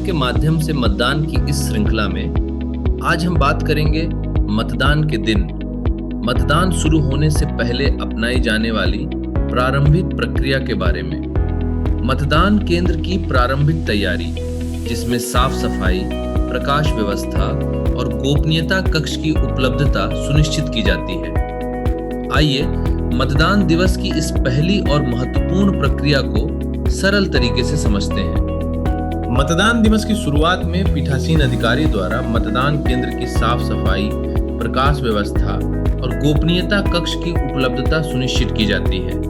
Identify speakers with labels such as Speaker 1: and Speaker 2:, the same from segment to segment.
Speaker 1: के माध्यम से मतदान की इस श्रृंखला में आज हम बात करेंगे मतदान के दिन मतदान शुरू होने से पहले अपनाई जाने वाली प्रारंभिक प्रक्रिया के बारे में। मतदान केंद्र की प्रारंभिक तैयारी, जिसमें साफ सफाई, प्रकाश व्यवस्था और गोपनीयता कक्ष की उपलब्धता सुनिश्चित की जाती है। आइए मतदान दिवस की इस पहली और महत्वपूर्ण प्रक्रिया को सरल तरीके से समझते हैं। मतदान दिवस की शुरुआत में पीठासीन अधिकारी द्वारा मतदान केंद्र की साफ सफाई, प्रकाश व्यवस्था और गोपनीयता कक्ष की उपलब्धता सुनिश्चित की जाती है,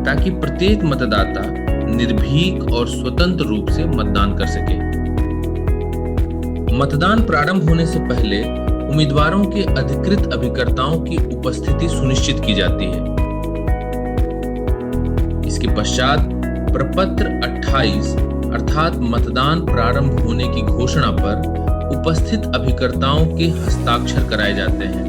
Speaker 1: ताकि प्रत्येक मतदाता निर्भीक और स्वतंत्र रूप से मतदान कर सके। मतदान प्रारंभ होने से पहले उम्मीदवारों के अधिकृत अभिकर्ताओं की उपस्थिति सुनिश्चित की जाती है। इसके पश्चात प्रपत्र 28 अर्थात मतदान प्रारंभ होने की घोषणा पर उपस्थित अभिकर्ताओं के हस्ताक्षर कराए जाते हैं।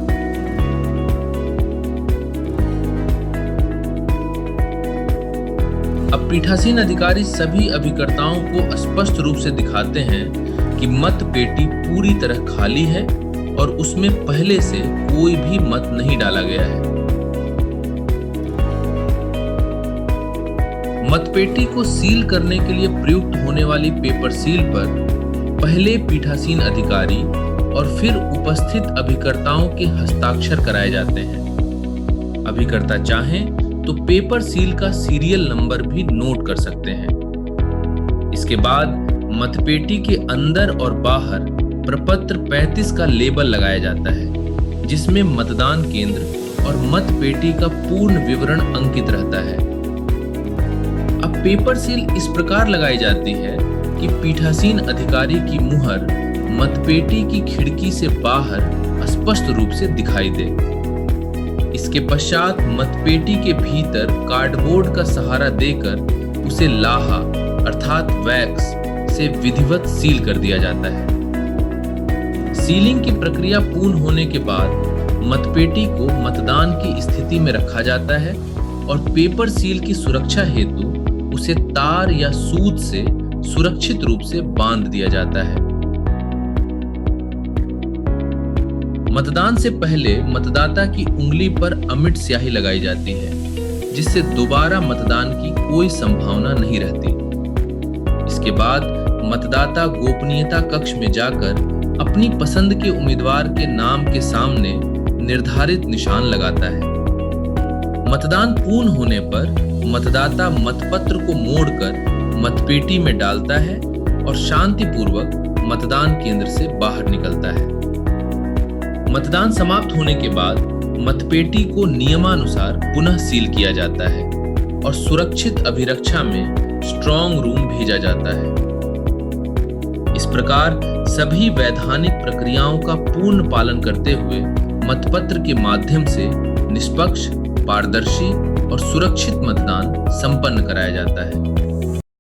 Speaker 1: अब पीठासीन अधिकारी सभी अभिकर्ताओं को स्पष्ट रूप से दिखाते हैं कि मत पेटी पूरी तरह खाली है और उसमें पहले से कोई भी मत नहीं डाला गया है। मतपेटी को सील करने के लिए प्रयुक्त होने वाली पेपर सील पर पहले पीठासीन अधिकारी और फिर उपस्थित अभिकर्ताओं के हस्ताक्षर कराए जाते हैं। अभिकर्ता चाहें तो पेपर सील का सीरियल नंबर भी नोट कर सकते हैं। इसके बाद मतपेटी के अंदर और बाहर प्रपत्र 35 का लेबल लगाया जाता है, जिसमें मतदान केंद्र और मतपेटी का पूर्ण विवरण अंकित रहता है। अब पेपर सील इस प्रकार लगाई जाती है कि पीठासीन अधिकारी की मुहर मतपेटी की खिड़की से बाहर स्पष्ट रूप से दिखाई दे। इसके पश्चात मतपेटी के भीतर कार्डबोर्ड का सहारा देकर उसे लाहा अर्थात वैक्स से विधिवत सील कर दिया जाता है। सीलिंग की प्रक्रिया पूर्ण होने के बाद मतपेटी को मतदान की स्थिति में रखा जाता है और पेपर सील की सुरक्षा हेतु उसे तार या सूत से सुरक्षित रूप से बांध दिया जाता है। मतदान से पहले मतदाता की उंगली पर अमिट स्याही लगाई जाती है, जिससे दोबारा मतदान की कोई संभावना नहीं रहती। इसके बाद मतदाता गोपनीयता कक्ष में जाकर अपनी पसंद के उम्मीदवार के नाम के सामने निर्धारित निशान लगाता है। मतदान पूर्ण होने पर मतदाता मतपत्र को मोड़कर मतपेटी में डालता है और शांतिपूर्वक मतदान केंद्र से बाहर निकलता है। मतदान समाप्त होने के बाद मतपेटी को नियमानुसार पुनः सील किया जाता है और सुरक्षित अभिरक्षा में स्ट्रांग रूम भेजा जाता है। इस प्रकार सभी वैधानिक प्रक्रियाओं का पूर्ण पालन करते हुए मतपत्र के माध्यम से निष्पक्ष, पारदर्शी और सुरक्षित मतदान संपन्न कराया जाता है।